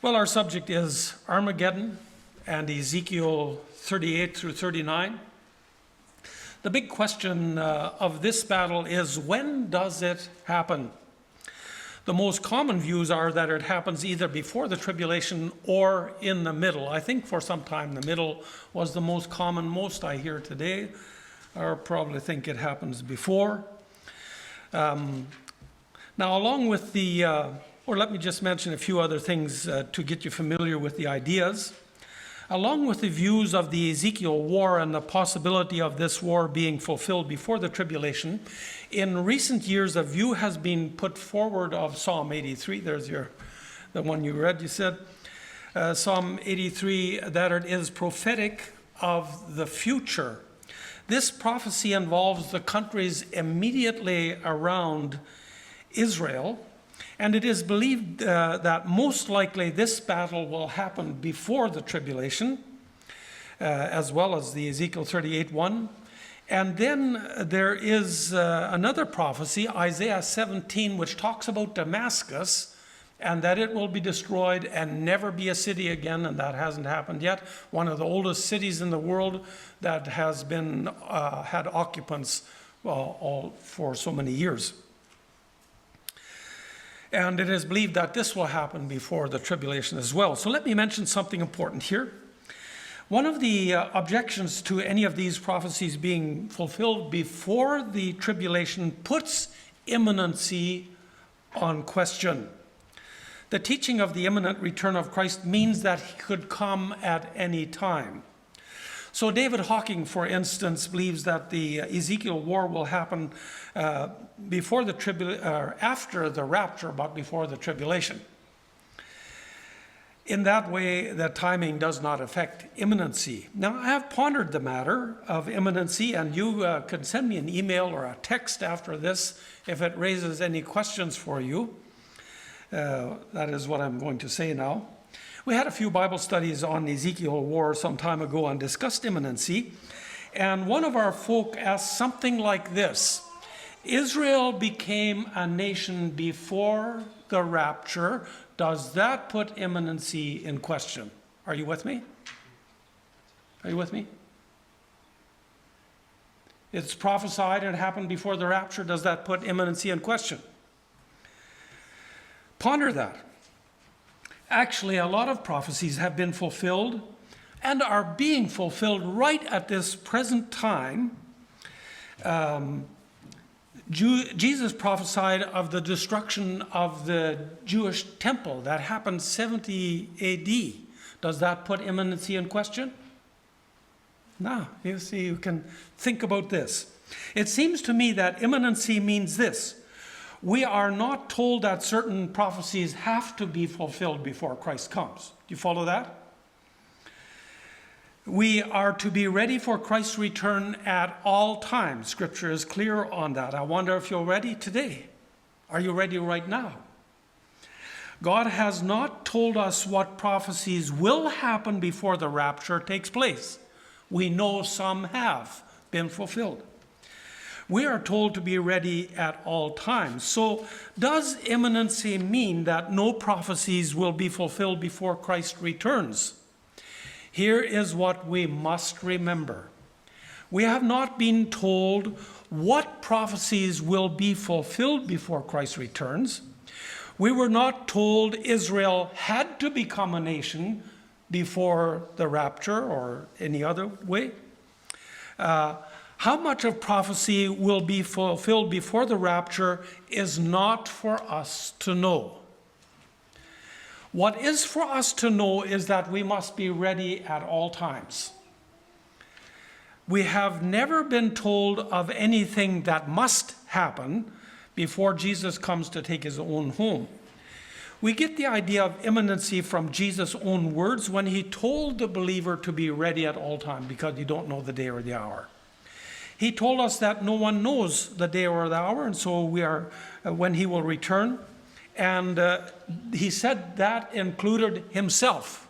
Well, our subject is Armageddon and Ezekiel 38 through 39. The big question of this battle is, when does it happen? The most common views are that it happens either before the tribulation or in the middle. I think for some time the middle was the most common. Most I hear today or probably think it happens before. Now, along with or let me just mention a few other things to get you familiar with the ideas. Along with the views of the Ezekiel war and the possibility of this war being fulfilled before the tribulation, in recent years a view has been put forward of Psalm 83. There's the one you read, you said. Psalm 83, that it is prophetic of the future. This prophecy involves the countries immediately around Israel, and it is believed that most likely this battle will happen before the tribulation, as well as the Ezekiel 38 one. And then there is another prophecy, Isaiah 17, which talks about Damascus, and that it will be destroyed and never be a city again, and that hasn't happened yet. One of the oldest cities in the world that has been had occupants all for so many years. And it is believed that this will happen before the tribulation as well. So let me mention something important here. One of the objections to any of these prophecies being fulfilled before the tribulation puts imminency on question. The teaching of the imminent return of Christ means that he could come at any time. So David Hawking, for instance, believes that the Ezekiel war will happen before the after the rapture, but before the tribulation. In that way, the timing does not affect imminency. Now, I have pondered the matter of imminency, and you can send me an email or a text after this if it raises any questions for you. That is what I'm going to say now. We had a few Bible studies on the Ezekiel war some time ago and discussed imminency. And one of our folk asked something like this: Israel became a nation before the rapture. Does that put imminency in question? Are you with me? Are you with me? It's prophesied and happened before the rapture. Does that put imminency in question? Ponder that. Actually, a lot of prophecies have been fulfilled and are being fulfilled right at this present time. Jesus prophesied of the destruction of the Jewish temple that happened 70 AD. Does that put imminency in question? No. You see, you can think about this. It seems to me that imminency means this: we are not told that certain prophecies have to be fulfilled before Christ comes. Do you follow that? We are to be ready for Christ's return at all times. Scripture is clear on that. I wonder if you're ready today. Are you ready right now? God has not told us what prophecies will happen before the rapture takes place. We know some have been fulfilled. We are told to be ready at all times. So does imminency mean that no prophecies will be fulfilled before Christ returns? Here is what we must remember. We have not been told what prophecies will be fulfilled before Christ returns. We were not told Israel had to become a nation before the rapture or any other way. How much of prophecy will be fulfilled before the rapture is not for us to know. What is for us to know is that we must be ready at all times. We have never been told of anything that must happen before Jesus comes to take his own home. We get the idea of imminency from Jesus' own words when he told the believer to be ready at all times because you don't know the day or the hour. He told us that no one knows the day or the hour, and so we are when he will return. And he said that included himself.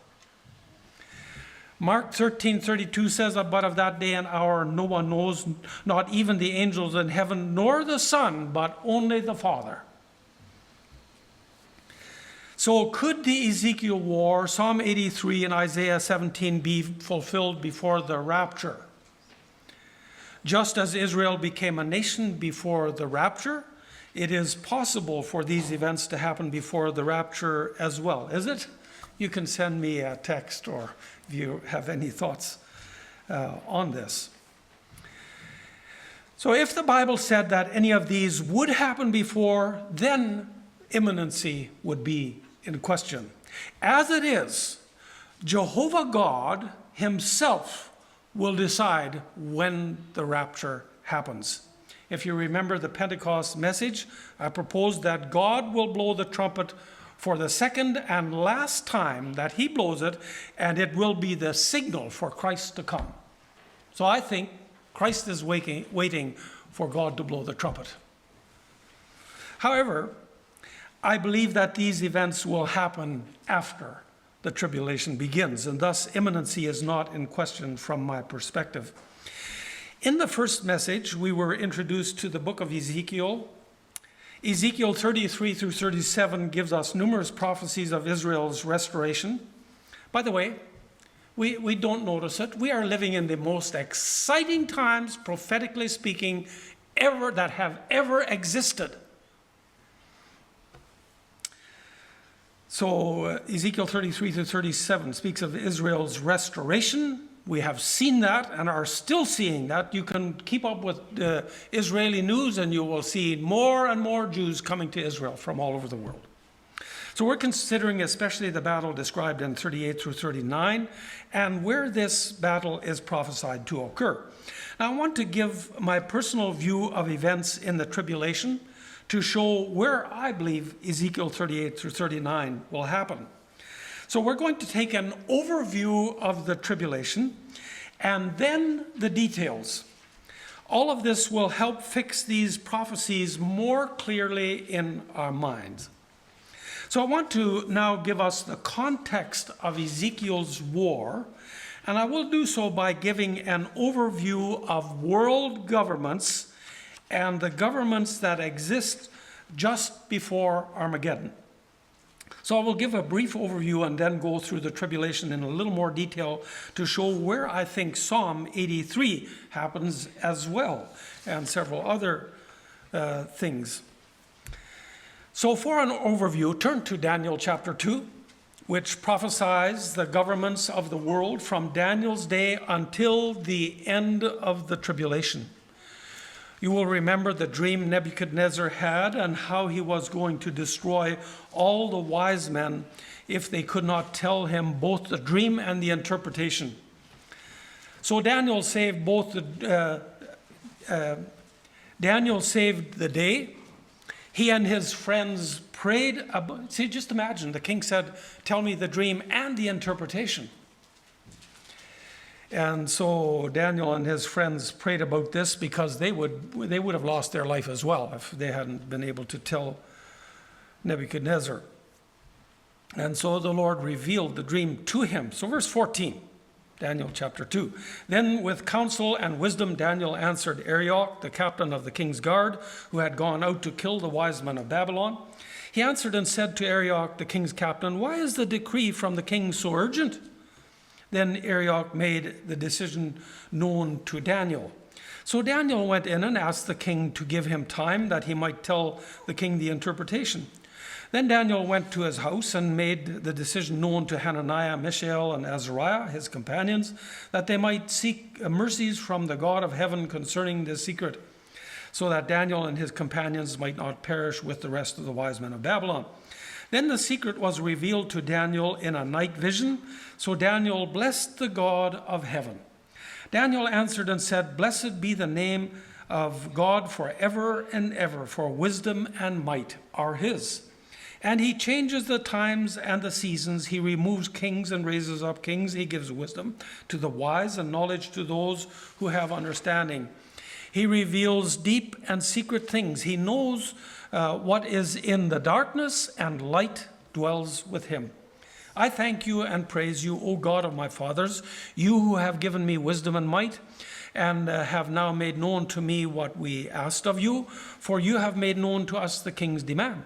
Mark 13:32 says, but of that day and hour no one knows, not even the angels in heaven, nor the Son, but only the Father. So could the Ezekiel war, Psalm 83 and Isaiah 17 be fulfilled before the rapture? Just as Israel became a nation before the rapture, it is possible for these events to happen before the rapture as well, is it? You can send me a text or if you have any thoughts on this. So if the Bible said that any of these would happen before, then imminency would be in question. As it is, Jehovah God himself will decide when the rapture happens. If you remember the Pentecost message, I proposed that God will blow the trumpet for the second and last time that he blows it, and it will be the signal for Christ to come. So I think Christ is waiting for God to blow the trumpet. However, I believe that these events will happen after the tribulation begins, and thus imminency is not in question from my perspective. In the first message, we were introduced to the book of Ezekiel. Ezekiel 33 through 37 gives us numerous prophecies of Israel's restoration. By the way, we don't notice it. We are living in the most exciting times, prophetically speaking, that have ever existed. So Ezekiel 33 to 37 speaks of Israel's restoration. We have seen that and are still seeing that. You can keep up with the Israeli news and you will see more and more Jews coming to Israel from all over the world. So we're considering especially the battle described in 38 through 39 and where this battle is prophesied to occur. Now I want to give my personal view of events in the tribulation to show where I believe Ezekiel 38 through 39 will happen. So we're going to take an overview of the tribulation and then the details. All of this will help fix these prophecies more clearly in our minds. So I want to now give us the context of Ezekiel's war, and I will do so by giving an overview of world governments and the governments that exist just before Armageddon. So I will give a brief overview and then go through the tribulation in a little more detail to show where I think Psalm 83 happens as well, and several other things. So for an overview, turn to Daniel chapter 2, which prophesies the governments of the world from Daniel's day until the end of the tribulation. You will remember the dream Nebuchadnezzar had and how he was going to destroy all the wise men if they could not tell him both the dream and the interpretation. So Daniel saved Daniel saved the day. He and his friends prayed. See, just imagine, the king said, "Tell me the dream and the interpretation." And so Daniel and his friends prayed about this because they would have lost their life as well if they hadn't been able to tell Nebuchadnezzar. And so the Lord revealed the dream to him. So verse 14, Daniel chapter 2. Then with counsel and wisdom Daniel answered Arioch, the captain of the king's guard, who had gone out to kill the wise men of Babylon. He answered and said to Arioch, the king's captain, "Why is the decree from the king so urgent?" Then Arioch made the decision known to Daniel. So Daniel went in and asked the king to give him time that he might tell the king the interpretation. Then Daniel went to his house and made the decision known to Hananiah, Mishael, and Azariah, his companions, that they might seek mercies from the God of heaven concerning this secret, so that Daniel and his companions might not perish with the rest of the wise men of Babylon. Then the secret was revealed to Daniel in a night vision. So Daniel blessed the God of heaven. Daniel answered and said, "Blessed be the name of God forever and ever, for wisdom and might are his. And he changes the times and the seasons. He removes kings and raises up kings. He gives wisdom to the wise and knowledge to those who have understanding. He reveals deep and secret things. He knows what is in the darkness, and light dwells with him. I thank you and praise you, O God of my fathers, you who have given me wisdom and might, and have now made known to me what we asked of you, for you have made known to us the king's demand.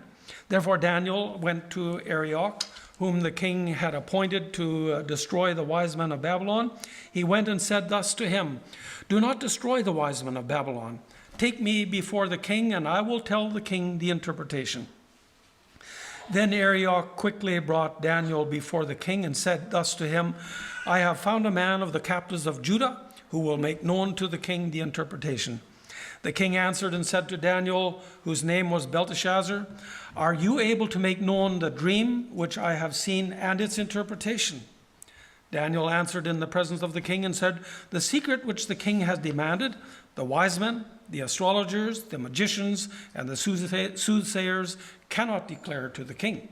Therefore Daniel went to Arioch, whom the king had appointed to destroy the wise men of Babylon. He went and said thus to him, "Do not destroy the wise men of Babylon. Take me before the king, and I will tell the king the interpretation." Then Arioch quickly brought Daniel before the king and said thus to him, "I have found a man of the captives of Judah who will make known to the king the interpretation." The king answered and said to Daniel, whose name was Belteshazzar, "Are you able to make known the dream which I have seen and its interpretation?" Daniel answered in the presence of the king and said, "The secret which the king has demanded, the wise men, the astrologers, the magicians, and the soothsayers cannot declare to the king.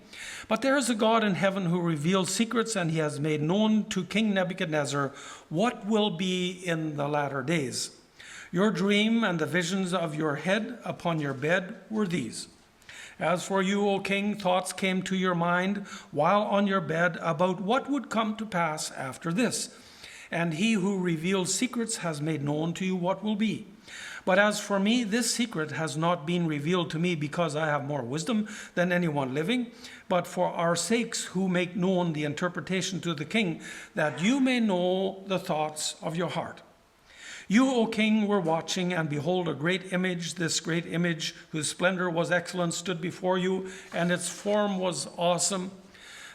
But there is a God in heaven who reveals secrets, and he has made known to King Nebuchadnezzar what will be in the latter days. Your dream and the visions of your head upon your bed were these. As for you, O king, thoughts came to your mind while on your bed about what would come to pass after this. And he who reveals secrets has made known to you what will be. But as for me, this secret has not been revealed to me because I have more wisdom than anyone living, but for our sakes who make known the interpretation to the king, that you may know the thoughts of your heart. You, O king, were watching, and behold, a great image, this great image, whose splendor was excellent, stood before you, and its form was awesome.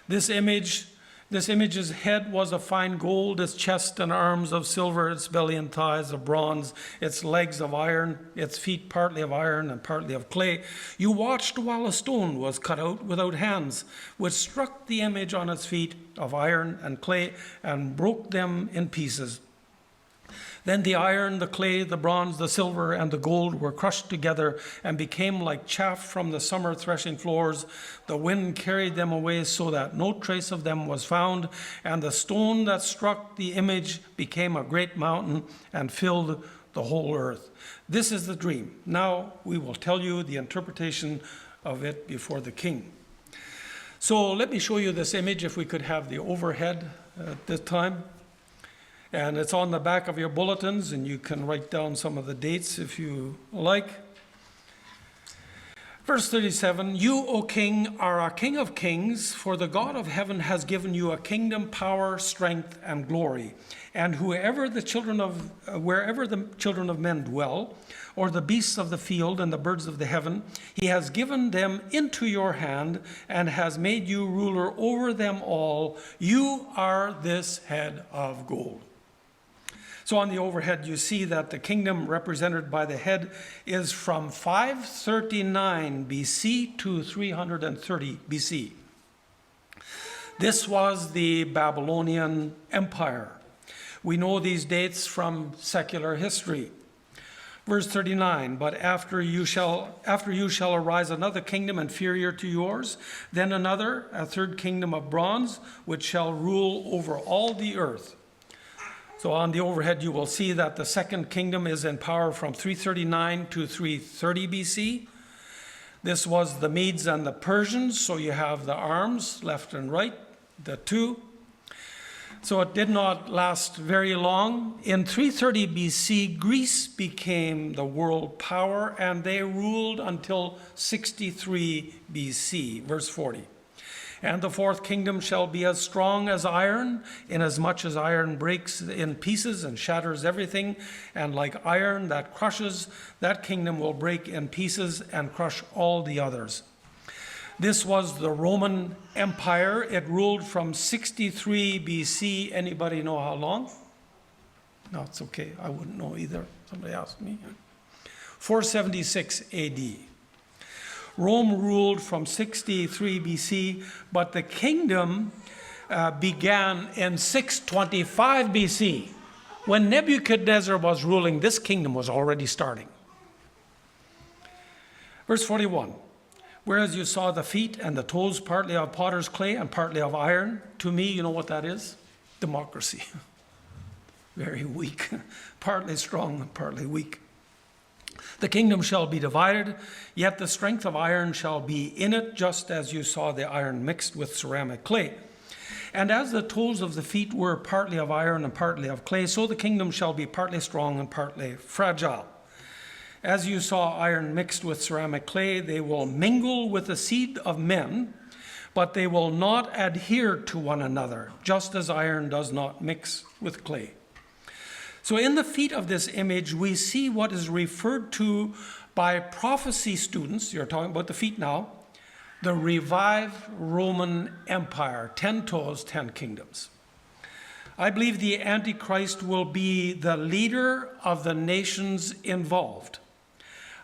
This image's head was of fine gold, its chest and arms of silver, its belly and thighs of bronze, its legs of iron, its feet partly of iron and partly of clay. You watched while a stone was cut out without hands, which struck the image on its feet of iron and clay and broke them in pieces. Then the iron, the clay, the bronze, the silver, and the gold were crushed together and became like chaff from the summer threshing floors. The wind carried them away so that no trace of them was found, and the stone that struck the image became a great mountain and filled the whole earth. This is the dream. Now we will tell you the interpretation of it before the king." So let me show you this image, if we could have the overhead at this time. And it's on the back of your bulletins, and you can write down some of the dates if you like. Verse 37, "You, O king, are a king of kings, for the God of heaven has given you a kingdom, power, strength, and glory. And wherever the children of men dwell, or the beasts of the field and the birds of the heaven, he has given them into your hand and has made you ruler over them all. You are this head of gold." So on the overhead, you see that the kingdom represented by the head is from 539 BC to 330 BC. This was the Babylonian Empire. We know these dates from secular history. Verse 39, "But after you shall arise another kingdom inferior to yours, then another, a third kingdom of bronze, which shall rule over all the earth." So on the overhead, you will see that the second kingdom is in power from 339 to 330 BC. This was the Medes and the Persians, so you have the arms, left and right, the two. So it did not last very long. In 330 BC, Greece became the world power, and they ruled until 63 BC, verse 40. "And the fourth kingdom shall be as strong as iron, inasmuch as iron breaks in pieces and shatters everything, and like iron that crushes, that kingdom will break in pieces and crush all the others." This was the Roman Empire. It ruled from 63 BC. Anybody know how long? No, it's okay. I wouldn't know either. Somebody asked me. 476 AD. Rome ruled from 63 BC, but the kingdom began in 625 BC. When Nebuchadnezzar was ruling, this kingdom was already starting. Verse 41, "Whereas you saw the feet and the toes partly of potter's clay and partly of iron," to me, you know what that is? Democracy. Very weak. Partly strong and partly weak. "The kingdom shall be divided, yet the strength of iron shall be in it, just as you saw the iron mixed with ceramic clay. And as the toes of the feet were partly of iron and partly of clay, so the kingdom shall be partly strong and partly fragile." As you saw iron mixed with ceramic clay, they will mingle with the seed of men, but they will not adhere to one another, just as iron does not mix with clay. So in the feet of this image, we see what is referred to by prophecy students, you're talking about the feet now, the revived Roman Empire, 10 toes, 10 kingdoms. I believe the Antichrist will be the leader of the nations involved.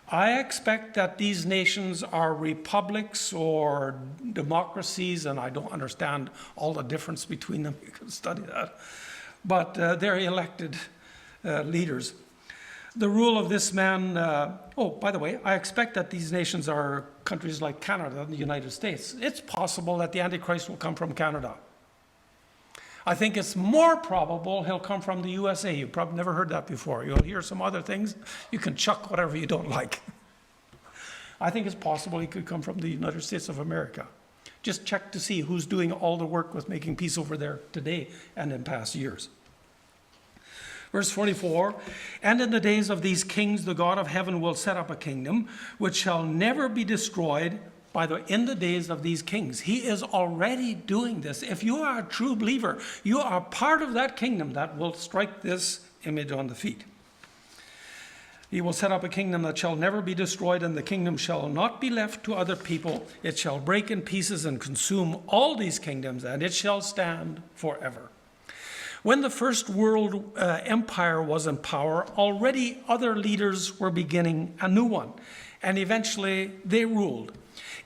I expect that these nations are republics or democracies, and I don't understand all the difference between them. You can study that. But they're elected leaders. The rule of this man, by the way, I expect that these nations are countries like Canada and the United States. It's possible that the Antichrist will come from Canada. I think it's more probable he'll come from the USA. You've probably never heard that before. You'll hear some other things. You can chuck whatever you don't like. I think it's possible he could come from the United States of America. Just check to see who's doing all the work with making peace over there today and in past years. Verse 44, and in the days of these kings, the God of heaven will set up a kingdom which shall never be destroyed. In the days of these kings, he is already doing this. If you are a true believer, you are part of that kingdom that will strike this image on the feet. He will set up a kingdom that shall never be destroyed, and the kingdom shall not be left to other people. It shall break in pieces and consume all these kingdoms, and it shall stand forever. When the first world empire was in power, already other leaders were beginning a new one, and eventually they ruled.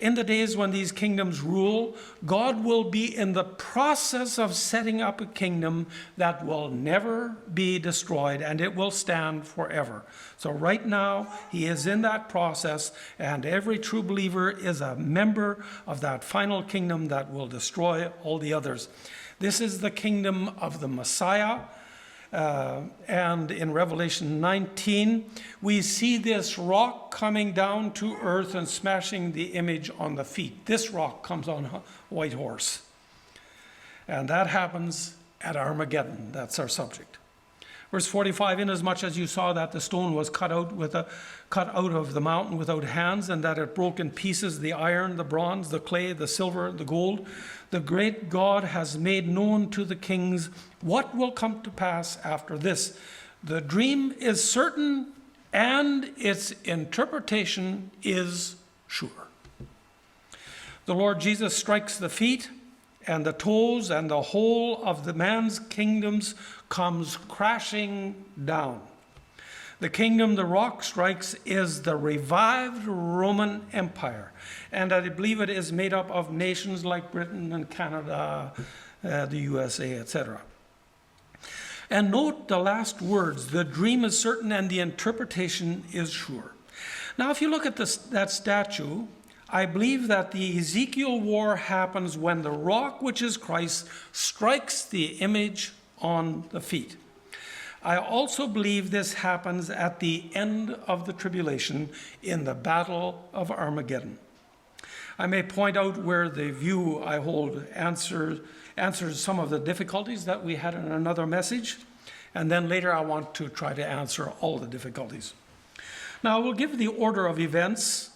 In the days when these kingdoms rule, God will be in the process of setting up a kingdom that will never be destroyed, and it will stand forever. So right now, he is in that process, and every true believer is a member of that final kingdom that will destroy all the others. This is the kingdom of the Messiah. And in Revelation 19, we see this rock coming down to earth and smashing the image on the feet. This rock comes on a white horse. And that happens at Armageddon. That's our subject. Verse 45, inasmuch as you saw that the stone was cut out of the mountain without hands, and that it broke in pieces the iron, the bronze, the clay, the silver, the gold, the great God has made known to the kings what will come to pass after this. The dream is certain, and its interpretation is sure. The Lord Jesus strikes the feet, and the toes, and the whole of the man's kingdoms comes crashing down. The kingdom the rock strikes is the revived Roman Empire. And I believe it is made up of nations like Britain and Canada, the USA, etc. And note the last words, the dream is certain and the interpretation is sure. Now, if you look at that statue, I believe that the Ezekiel war happens when the rock, which is Christ, strikes the image on the feet. I also believe this happens at the end of the tribulation in the battle of Armageddon. I may point out where the view I hold answers some of the difficulties that we had in another message, and then later I want to try to answer all the difficulties. Now, I will give the order of events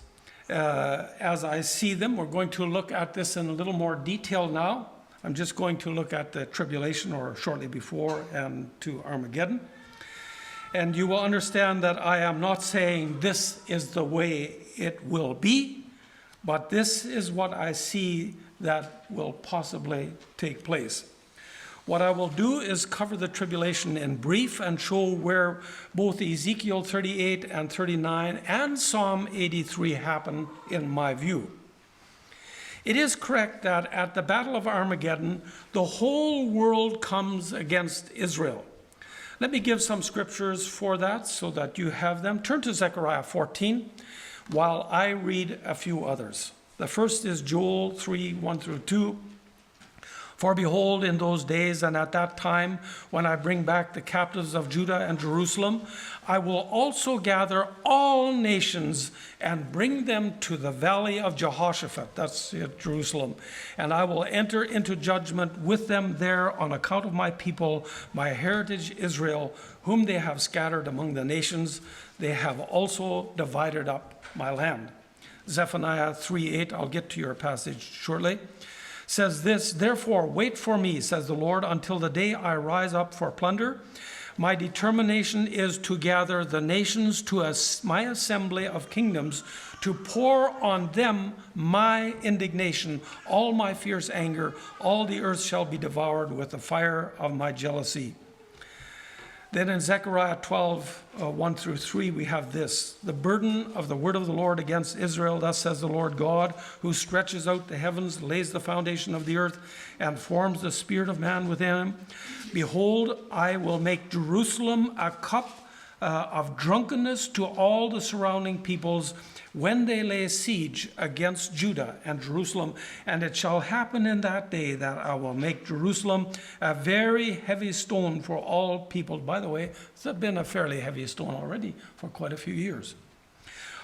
as I see them. We're going to look at this in a little more detail now. I'm just going to look at the tribulation, or shortly before, and to Armageddon. And you will understand that I am not saying this is the way it will be, but this is what I see that will possibly take place. What I will do is cover the tribulation in brief and show where both Ezekiel 38 and 39 and Psalm 83 happen in my view. It is correct that at the Battle of Armageddon, the whole world comes against Israel. Let me give some scriptures for that so that you have them. Turn to Zechariah 14 while I read a few others. The first is Joel 3, 1 through 2. For behold, in those days and at that time, when I bring back the captives of Judah and Jerusalem, I will also gather all nations and bring them to the valley of Jehoshaphat, that's Jerusalem, and I will enter into judgment with them there on account of my people, my heritage Israel, whom they have scattered among the nations. They have also divided up my land. Zephaniah 3:8, I'll get to your passage shortly, says this, therefore wait for me, says the Lord, until the day I rise up for plunder. My determination is to gather the nations to my assembly of kingdoms, to pour on them my indignation, all my fierce anger. All the earth shall be devoured with the fire of my jealousy. Then in Zechariah 12:1-3, we have this, the burden of the word of the Lord against Israel. Thus says the Lord God, who stretches out the heavens, lays the foundation of the earth, and forms the spirit of man within him. Behold, I will make Jerusalem a cup of drunkenness to all the surrounding peoples when they lay siege against Judah and Jerusalem. And it shall happen in that day that I will make Jerusalem a very heavy stone for all people. By the way, it's been a fairly heavy stone already for quite a few years.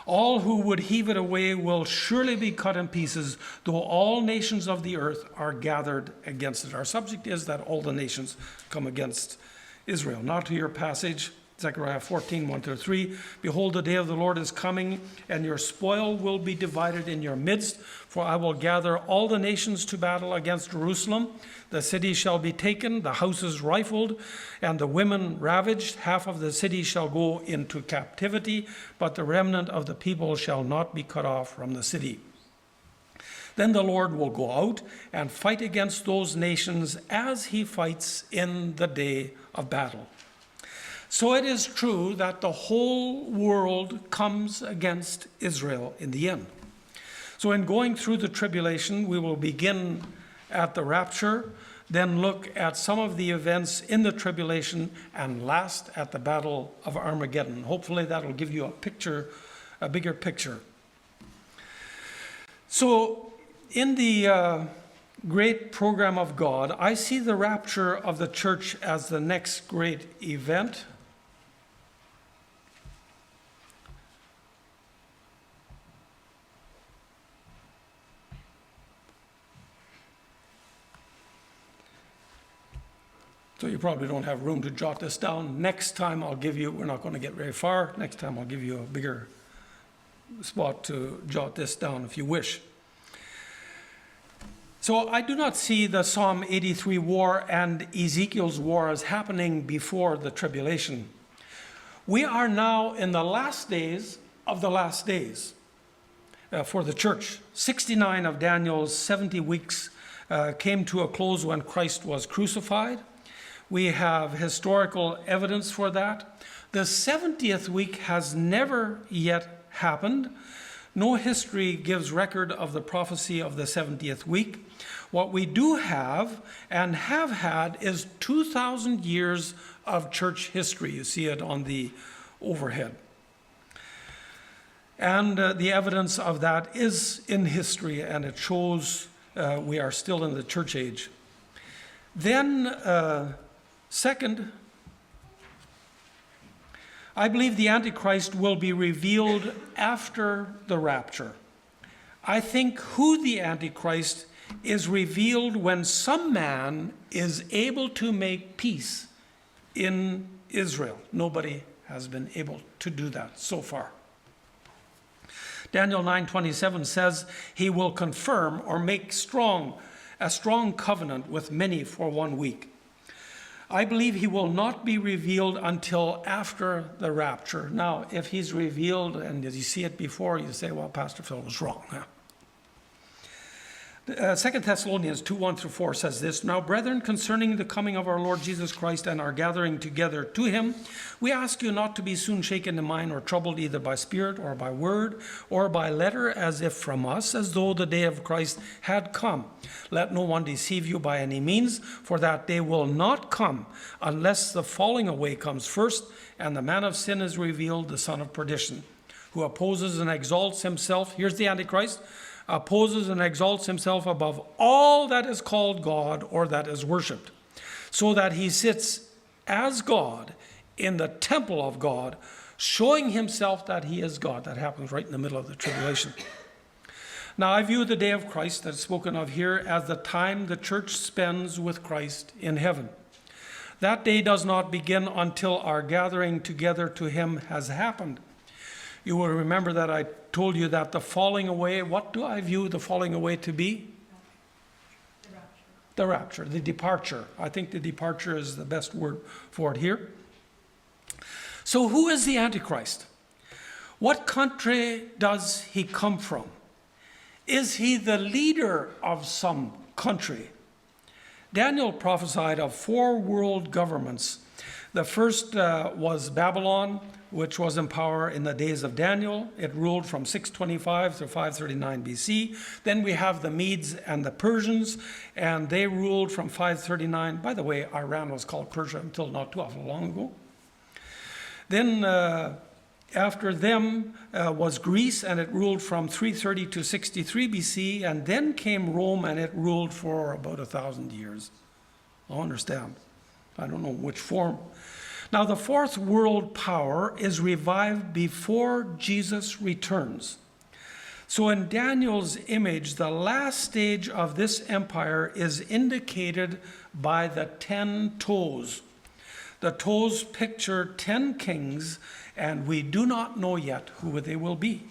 All who would heave it away will surely be cut in pieces, though all nations of the earth are gathered against it. Our subject is that all the nations come against Israel. Now to your passage. Zechariah 14:1-3, behold, the day of the Lord is coming, and your spoil will be divided in your midst. For I will gather all the nations to battle against Jerusalem. The city shall be taken, the houses rifled, and the women ravaged. Half of the city shall go into captivity, but the remnant of the people shall not be cut off from the city. Then the Lord will go out and fight against those nations as he fights in the day of battle. So it is true that the whole world comes against Israel in the end. So in going through the tribulation, we will begin at the rapture, then look at some of the events in the tribulation, and last at the battle of Armageddon. Hopefully that will give you a bigger picture. So in the great program of God, I see the rapture of the church as the next great event. So you probably don't have room to jot this down. Next time I'll give you, we're not going to get very far. Next time I'll give you a bigger spot to jot this down if you wish. So I do not see the Psalm 83 war and Ezekiel's war as happening before the tribulation. We are now in the last days of the last days for the church. 69 of Daniel's 70 weeks came to a close when Christ was crucified. We have historical evidence for that. The 70th week has never yet happened. No history gives record of the prophecy of the 70th week. What we do have and have had is 2,000 years of church history. You see it on the overhead. And the evidence of that is in history, and it shows we are still in the church age. Then, second, I believe the Antichrist will be revealed after the rapture. I think who the Antichrist is revealed when some man is able to make peace in Israel. Nobody has been able to do that so far. Daniel 9:27 says he will confirm or make a strong covenant with many for 1 week. I believe he will not be revealed until after the rapture. Now, if he's revealed and you see it before, you say, well, Pastor Phil was wrong. 2 Thessalonians 2:1-4 says this, now, brethren, concerning the coming of our Lord Jesus Christ and our gathering together to him, we ask you not to be soon shaken in mind or troubled either by spirit or by word or by letter as if from us, as though the day of Christ had come. Let no one deceive you by any means, for that day will not come unless the falling away comes first and the man of sin is revealed, the son of perdition, who opposes and exalts himself, here's the Antichrist, opposes and exalts himself above all that is called God or that is worshipped, so that he sits as God in the temple of God, showing himself that he is God. That happens right in the middle of the tribulation. Now, I view the day of Christ that's spoken of here as the time the church spends with Christ in heaven. That day does not begin until our gathering together to him has happened. You will remember that I told you that the falling away, what do I view the falling away to be? The rapture, the departure. I think the departure is the best word for it here. So who is the Antichrist? What country does he come from? Is he the leader of some country? Daniel prophesied of 4 world governments. The first was Babylon, which was in power in the days of Daniel. It ruled from 625 to 539 BC. Then we have the Medes and the Persians, and they ruled from 539. By the way, Iran was called Persia until not too awful long ago. Then after them was Greece, and it ruled from 330 to 63 BC. And then came Rome, and it ruled for about 1,000 years. I understand. I don't know which form. Now, the 4th world power is revived before Jesus returns. So in Daniel's image, the last stage of this empire is indicated by the 10 toes. The toes picture 10 kings, and we do not know yet who they will be.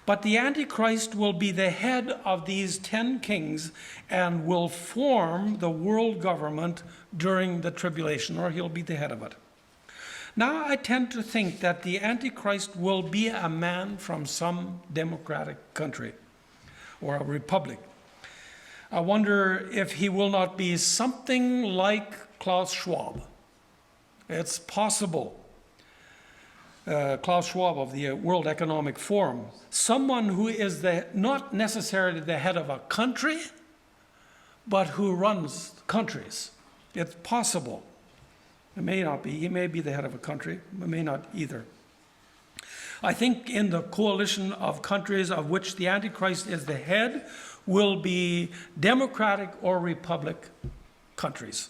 But the Antichrist will be the head of these 10 kings and will form the world government during the tribulation, or he'll be the head of it. Now, I tend to think that the Antichrist will be a man from some democratic country or a republic. I wonder if he will not be something like Klaus Schwab. It's possible. Klaus Schwab of the World Economic Forum, someone who is not necessarily the head of a country, but who runs countries. It's possible. It may not be. He may be the head of a country, but may not either. I think in the coalition of countries of which the Antichrist is the head will be democratic or republic countries,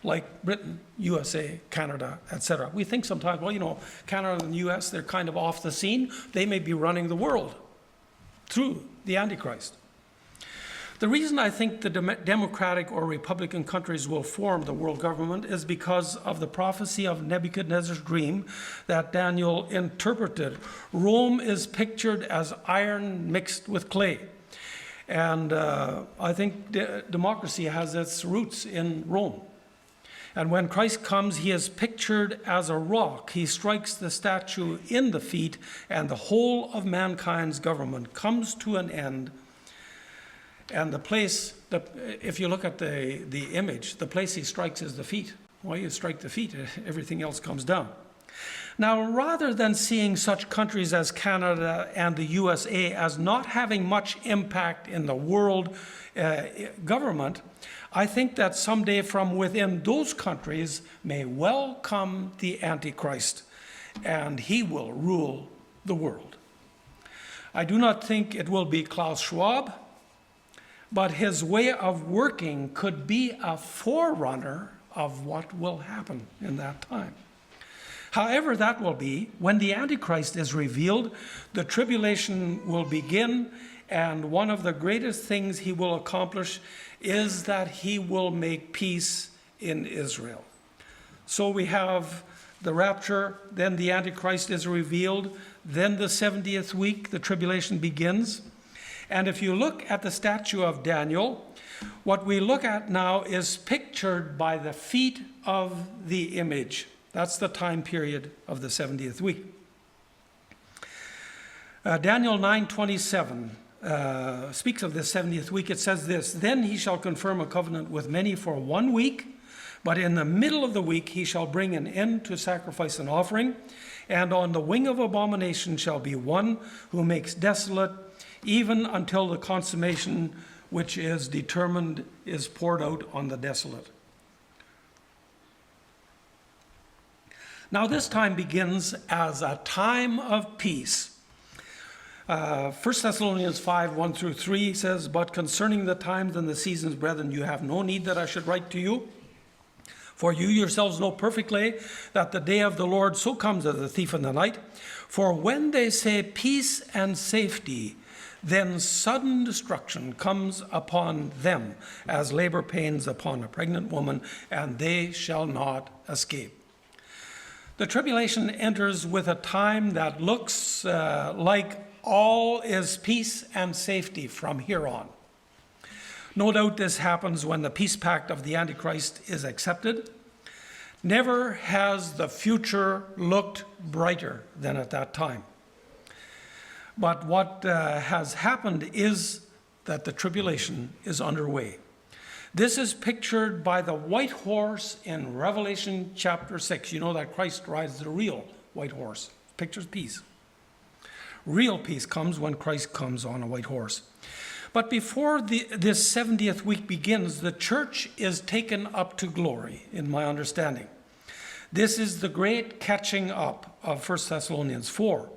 like Britain, USA, Canada, etc. We think sometimes, well, you know, Canada and the US, they're kind of off the scene. They may be running the world through the Antichrist. The reason I think the democratic or republican countries will form the world government is because of the prophecy of Nebuchadnezzar's dream that Daniel interpreted. Rome is pictured as iron mixed with clay. And I think democracy has its roots in Rome. And when Christ comes, he is pictured as a rock. He strikes the statue in the feet, and the whole of mankind's government comes to an end. And the place, if you look at the image, the place he strikes is the feet. Well, you strike the feet, everything else comes down. Now, rather than seeing such countries as Canada and the USA as not having much impact in the world government, I think that someday from within those countries may well come the Antichrist, and he will rule the world. I do not think it will be Klaus Schwab, but his way of working could be a forerunner of what will happen in that time. However that will be, when the Antichrist is revealed, the tribulation will begin, and one of the greatest things he will accomplish is that he will make peace in Israel. So we have the rapture, then the Antichrist is revealed, then the 70th week, the tribulation begins. And if you look at the statue of Daniel, what we look at now is pictured by the feet of the image. That's the time period of the 70th week. Daniel 9:27 speaks of the 70th week. It says this: "Then he shall confirm a covenant with many for 1 week, but in the middle of the week he shall bring an end to sacrifice and offering, and on the wing of abomination shall be one who makes desolate, even until the consummation which is determined is poured out on the desolate." Now this time begins as a time of peace. 1 Thessalonians 5, 1 through 3 says, "But concerning the times and the seasons, brethren, you have no need that I should write to you. For you yourselves know perfectly that the day of the Lord so comes as a thief in the night. For when they say peace and safety, then sudden destruction comes upon them as labor pains upon a pregnant woman, and they shall not escape." The tribulation enters with a time that looks like all is peace and safety from here on. No doubt this happens when the peace pact of the Antichrist is accepted. Never has the future looked brighter than at that time. But what has happened is that the tribulation is underway. This is pictured by the white horse in Revelation chapter 6. You know that Christ rides the real white horse. Pictures peace. Real peace comes when Christ comes on a white horse. But before this 70th week begins, the church is taken up to glory, in my understanding. This is the great catching up of 1 Thessalonians 4.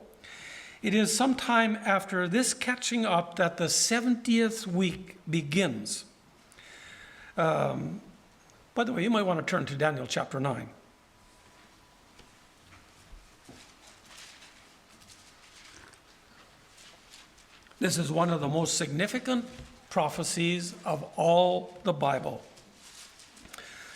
It is sometime after this catching up that the 70th week begins. By the way, you might want to turn to Daniel chapter 9. This is one of the most significant prophecies of all the Bible.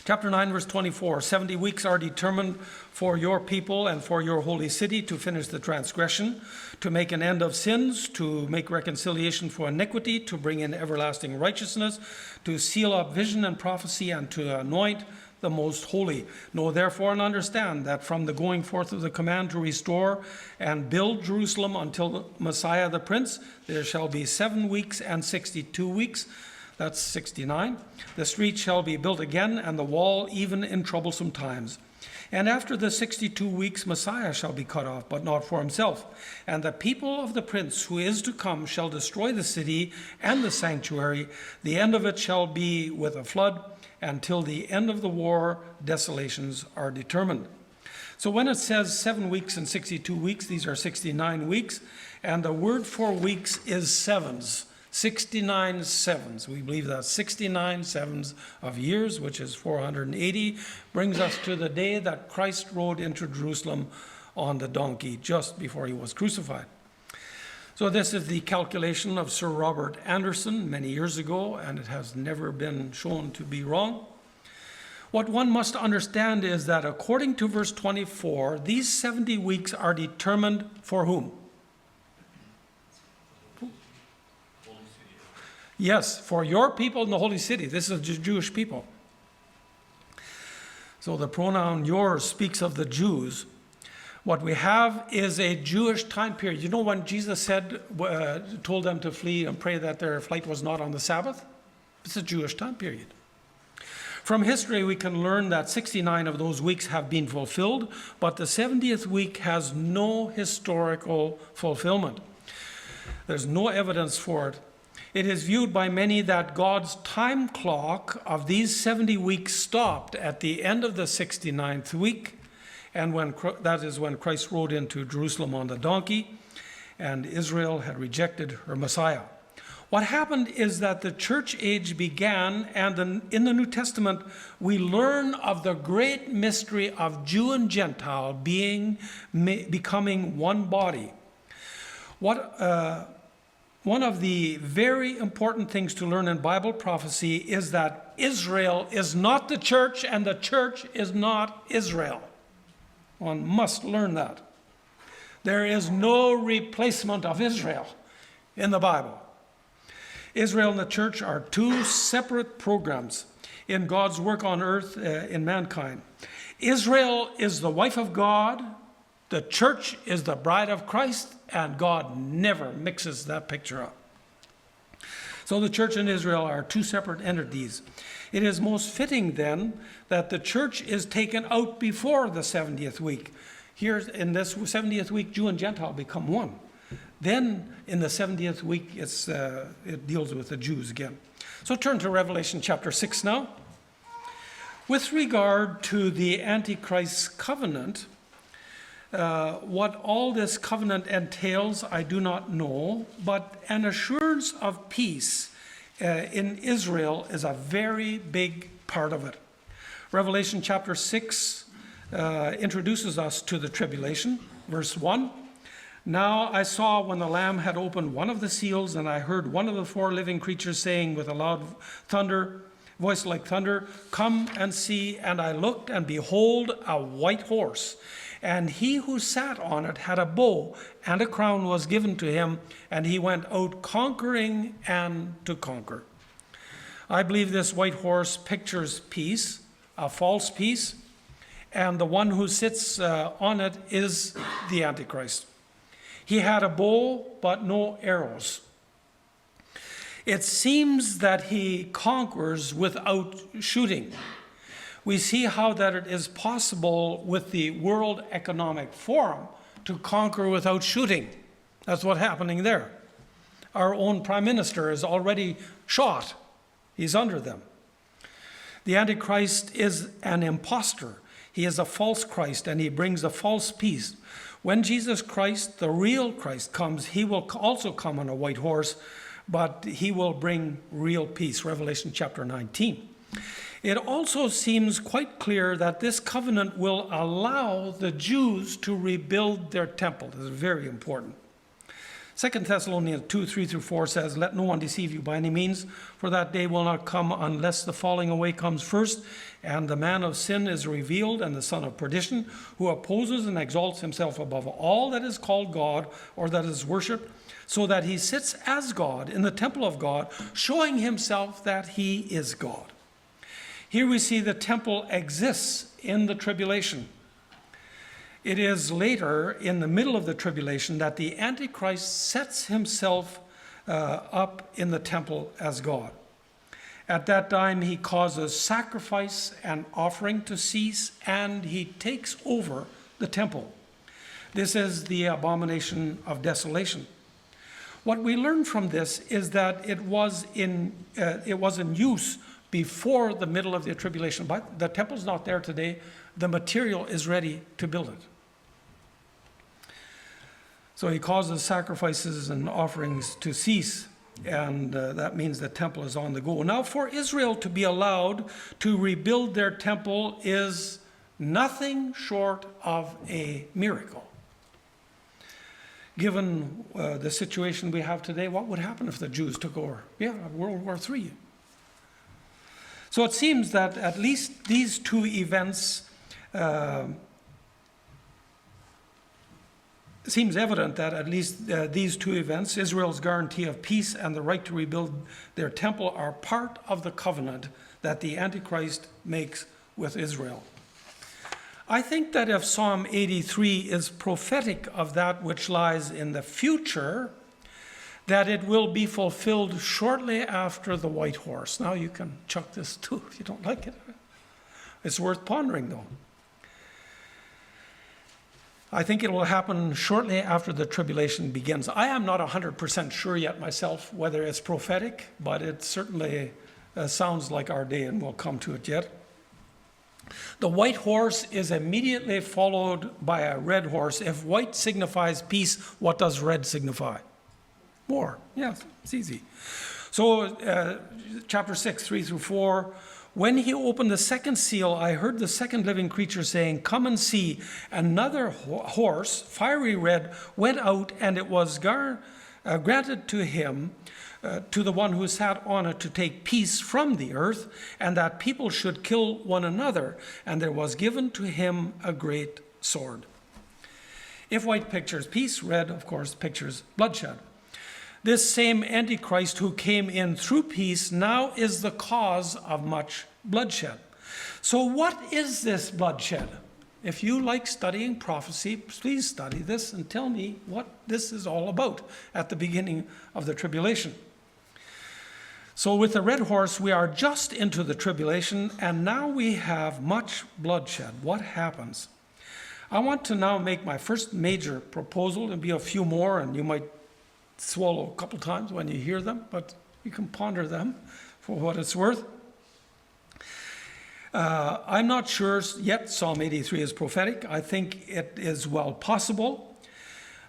Chapter 9, verse 24, 70 weeks are determined for your people and for your holy city to finish the transgression, to make an end of sins, to make reconciliation for iniquity, to bring in everlasting righteousness, to seal up vision and prophecy, and to anoint the most holy. Know therefore and understand that from the going forth of the command to restore and build Jerusalem until Messiah the Prince, there shall be 7 weeks and 62 weeks. That's 69. The street shall be built again, and the wall even in troublesome times. And after the 62 weeks, Messiah shall be cut off, but not for himself. And the people of the prince who is to come shall destroy the city and the sanctuary. The end of it shall be with a flood. Until the end of the war, desolations are determined. So when it says 7 weeks and 62 weeks, these are 69 weeks. And the word for weeks is sevens. 69 sevens. We believe that 69 sevens of years, which is 480, brings us to the day that Christ rode into Jerusalem on the donkey just before he was crucified. So this is the calculation of Sir Robert Anderson many years ago, and it has never been shown to be wrong. What one must understand is that according to verse 24, these 70 weeks are determined for whom? Yes, for your people in the holy city. This is the Jewish people. So the pronoun yours speaks of the Jews. What we have is a Jewish time period. You know when Jesus said, told them to flee and pray that their flight was not on the Sabbath? It's a Jewish time period. From history, we can learn that 69 of those weeks have been fulfilled, but the 70th week has no historical fulfillment. There's no evidence for it. It is viewed by many that God's time clock of these 70 weeks stopped at the end of the 69th week, and that is when Christ rode into Jerusalem on the donkey, and Israel had rejected her Messiah. What happened is that the church age began, and in the New Testament, we learn of the great mystery of Jew and Gentile becoming one body. One of the very important things to learn in Bible prophecy is that Israel is not the church and the church is not Israel. One must learn that. There is no replacement of Israel in the Bible. Israel and the church are two separate programs in God's work on earth in mankind. Israel is the wife of God. The church is the bride of Christ, and God never mixes that picture up. So the church and Israel are two separate entities. It is most fitting then that the church is taken out before the 70th week. Here in this 70th week, Jew and Gentile become one. Then in the 70th week, it deals with the Jews again. So turn to Revelation chapter 6 now. With regard to the Antichrist's covenant, What all this covenant entails, I do not know, but an assurance of peace in Israel is a very big part of it. Revelation chapter 6 introduces us to the tribulation. Verse 1, "Now I saw when the Lamb had opened one of the seals, and I heard one of the four living creatures saying with a loud voice like thunder, 'Come and see.' And I looked, and behold, a white horse. And he who sat on it had a bow, and a crown was given to him, and he went out conquering and to conquer." I believe this white horse pictures peace, a false peace, and the one who sits on it is the Antichrist. He had a bow, but no arrows. It seems that he conquers without shooting. We see how that it is possible with the World Economic Forum to conquer without shooting. That's what's happening there. Our own prime minister is already shot. He's under them. The Antichrist is an impostor. He is a false Christ, and he brings a false peace. When Jesus Christ, the real Christ, comes, he will also come on a white horse, but he will bring real peace. Revelation chapter 19. It also seems quite clear that this covenant will allow the Jews to rebuild their temple. This is very important. 2 Thessalonians 2, 3-4 says, "Let no one deceive you by any means, for that day will not come unless the falling away comes first, and the man of sin is revealed, and the son of perdition, who opposes and exalts himself above all that is called God or that is worshipped, so that he sits as God in the temple of God, showing himself that he is God." Here we see the temple exists in the tribulation. It is later, in the middle of the tribulation, that the Antichrist sets himself up in the temple as God. At that time, he causes sacrifice and offering to cease, and he takes over the temple. This is the abomination of desolation. What we learn from this is that it was in use before the middle of the tribulation. But the temple's not there today. The material is ready to build it. So he causes sacrifices and offerings to cease, and that means the temple is on the go. Now, for Israel to be allowed to rebuild their temple is nothing short of a miracle. Given the situation we have today, what would happen if the Jews took over? Yeah, World War III. So it seems that at least these two events, it seems evident that at least these two events, Israel's guarantee of peace and the right to rebuild their temple, are part of the covenant that the Antichrist makes with Israel. I think that if Psalm 83 is prophetic of that which lies in the future, that it will be fulfilled shortly after the white horse. Now you can chuck this too if you don't like it. It's worth pondering though. I think it will happen shortly after the tribulation begins. I am not 100% sure yet myself whether it's prophetic, but it certainly sounds like our day, and we'll come to it yet. The white horse is immediately followed by a red horse. If white signifies peace, what does red signify? War. Yes, it's easy. So chapter 6, 3-4, "When he opened the second seal, I heard the second living creature saying, 'Come and see.' Another horse, fiery red, went out, and it was granted to him, to the one who sat on it, to take peace from the earth, and that people should kill one another. And there was given to him a great sword." If white pictures peace, red, of course, pictures bloodshed. This same Antichrist who came in through peace now is the cause of much bloodshed. So what is this bloodshed? If you like studying prophecy, please study this and tell me what this is all about at the beginning of the tribulation. So with the red horse, we are just into the tribulation, and now we have much bloodshed. What happens? I want to now make my first major proposal. There'll be a few more, and you might swallow a couple times when you hear them, but you can ponder them for what it's worth. I'm not sure yet Psalm 83 is prophetic. I think it is well possible.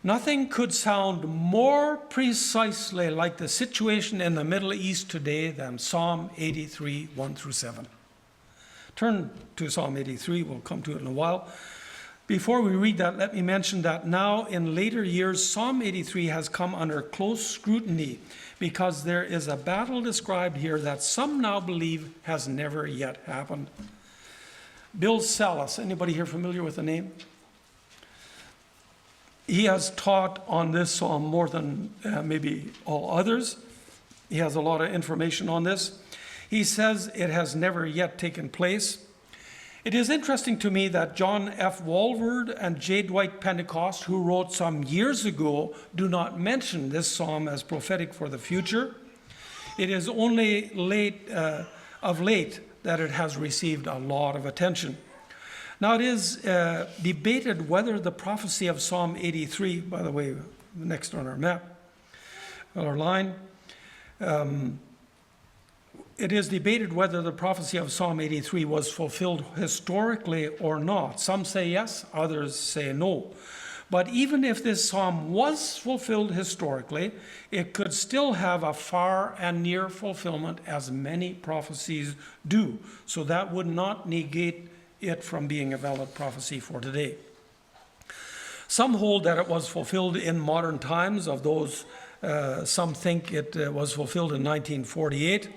Nothing could sound more precisely like the situation in the Middle East today than Psalm 83, 1 through 7. Turn to Psalm 83. We'll come to it in a while. Before we read that, let me mention that now in later years, Psalm 83 has come under close scrutiny because there is a battle described here that some now believe has never yet happened. Bill Salus, anybody here familiar with the name? He has taught on this psalm more than maybe all others. He has a lot of information on this. He says it has never yet taken place. It is interesting to me that John F. Walvoord and J. Dwight Pentecost, who wrote some years ago, do not mention this psalm as prophetic for the future. It is only of late that it has received a lot of attention. Now it is debated whether the prophecy of Psalm 83, by the way, next on our map, our line, it is debated whether the prophecy of Psalm 83 was fulfilled historically or not. Some say yes, others say no. But even if this psalm was fulfilled historically, it could still have a far and near fulfillment as many prophecies do. So that would not negate it from being a valid prophecy for today. Some hold that it was fulfilled in modern times. Of those, some think it was fulfilled in 1948.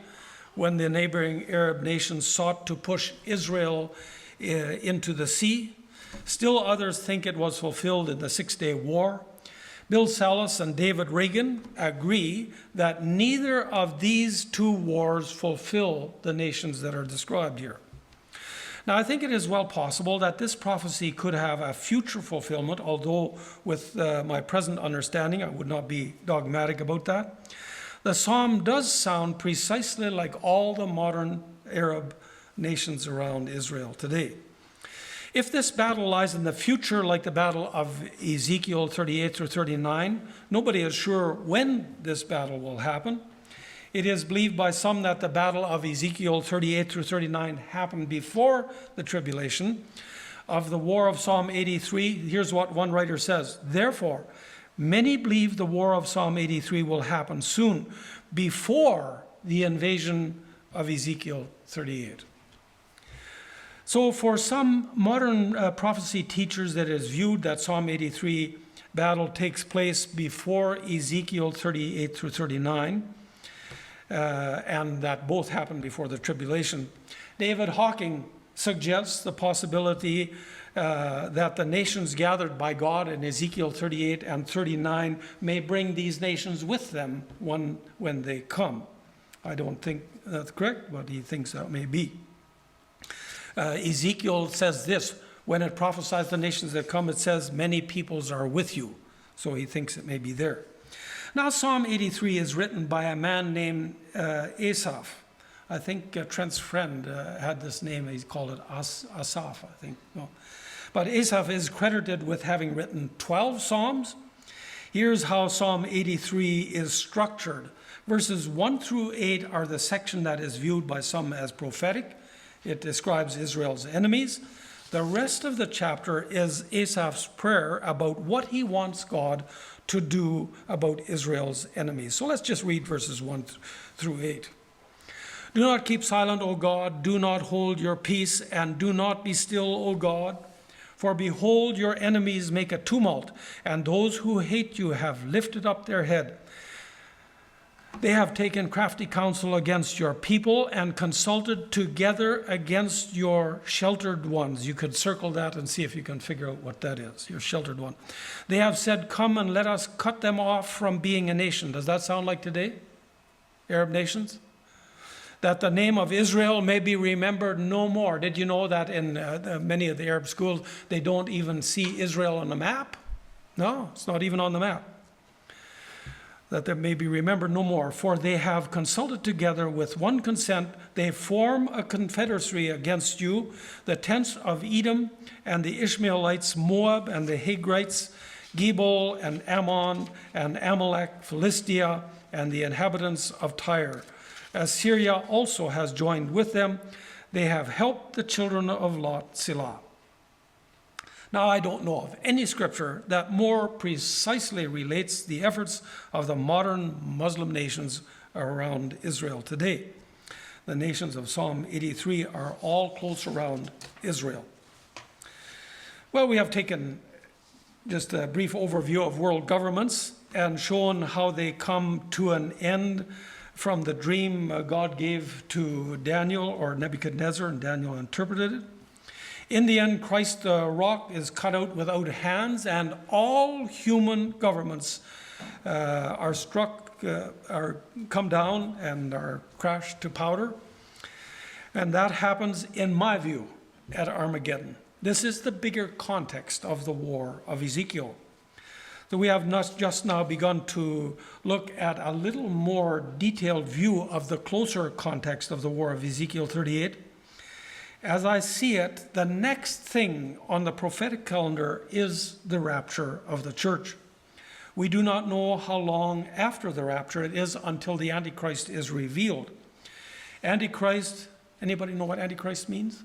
When the neighboring Arab nations sought to push Israel into the sea. Still others think it was fulfilled in the Six-Day War. Bill Salus and David Reagan agree that neither of these two wars fulfill the nations that are described here. Now, I think it is well possible that this prophecy could have a future fulfillment, although with my present understanding, I would not be dogmatic about that. The psalm does sound precisely like all the modern Arab nations around Israel today. If this battle lies in the future, like the battle of Ezekiel 38 through 39, nobody is sure when this battle will happen. It is believed by some that the battle of Ezekiel 38 through 39 happened before the tribulation. Of the war of Psalm 83, here's what one writer says: therefore, many believe the war of Psalm 83 will happen soon, before the invasion of Ezekiel 38. So for some modern prophecy teachers, it is viewed that Psalm 83 battle takes place before Ezekiel 38 through 39, and that both happened before the tribulation. David Hawking suggests the possibility that the nations gathered by God in Ezekiel 38 and 39 may bring these nations with them when they come. I don't think that's correct, but he thinks that may be. Ezekiel says this: when it prophesies the nations that come, it says, many peoples are with you. So he thinks it may be there. Now, Psalm 83 is written by a man named Asaph. I think Trent's friend had this name. He called it Asaph, I think. No. But Asaph is credited with having written 12 psalms. Here's how Psalm 83 is structured. Verses 1 through 8 are the section that is viewed by some as prophetic. It describes Israel's enemies. The rest of the chapter is Asaph's prayer about what he wants God to do about Israel's enemies. So let's just read verses 1 through 8. Do not keep silent, O God. Do not hold your peace, and do not be still, O God. For behold, your enemies make a tumult, and those who hate you have lifted up their head. They have taken crafty counsel against your people and consulted together against your sheltered ones. You could circle that and see if you can figure out what that is, your sheltered one. They have said, come and let us cut them off from being a nation. Does that sound like today? Arab nations? That the name of Israel may be remembered no more. Did you know that in many of the Arab schools, they don't even see Israel on the map? No, it's not even on the map. That they may be remembered no more. For they have consulted together with one consent. They form a confederacy against you, the tents of Edom and the Ishmaelites, Moab and the Hagrites, Gebal and Ammon and Amalek, Philistia and the inhabitants of Tyre. Assyria also has joined with them. They have helped the children of Lot, Selah. Now, I don't know of any scripture that more precisely relates the efforts of the modern Muslim nations around Israel today. The nations of Psalm 83 are all close around Israel. Well, we have taken just a brief overview of world governments and shown how they come to an end from the dream God gave to Daniel or Nebuchadnezzar, and Daniel interpreted it. In the end, Christ the rock is cut out without hands, and all human governments are come down and are crashed to powder. And that happens, in my view, at Armageddon. This is the bigger context of the war of Ezekiel. So we have not just now begun to look at a little more detailed view of the closer context of the war of Ezekiel 38. As I see it, the next thing on the prophetic calendar is the rapture of the church. We do not know how long after the rapture it is until the Antichrist is revealed. Antichrist, anybody know what Antichrist means?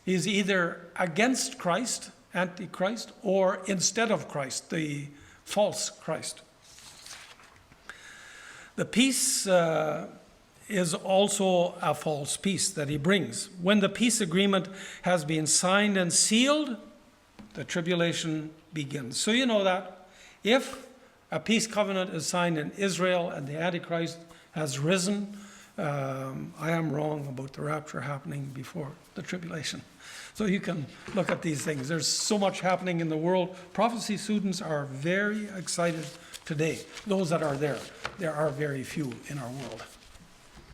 He's either against Christ, Antichrist, or instead of Christ, the false Christ. The peace is also a false peace that he brings. When the peace agreement has been signed and sealed, the tribulation begins. So you know that if a peace covenant is signed in Israel and the Antichrist has risen, I am wrong about the rapture happening before the tribulation. So you can look at these things. There's so much happening in the world. Prophecy students are very excited today. Those that are there. There are very few in our world.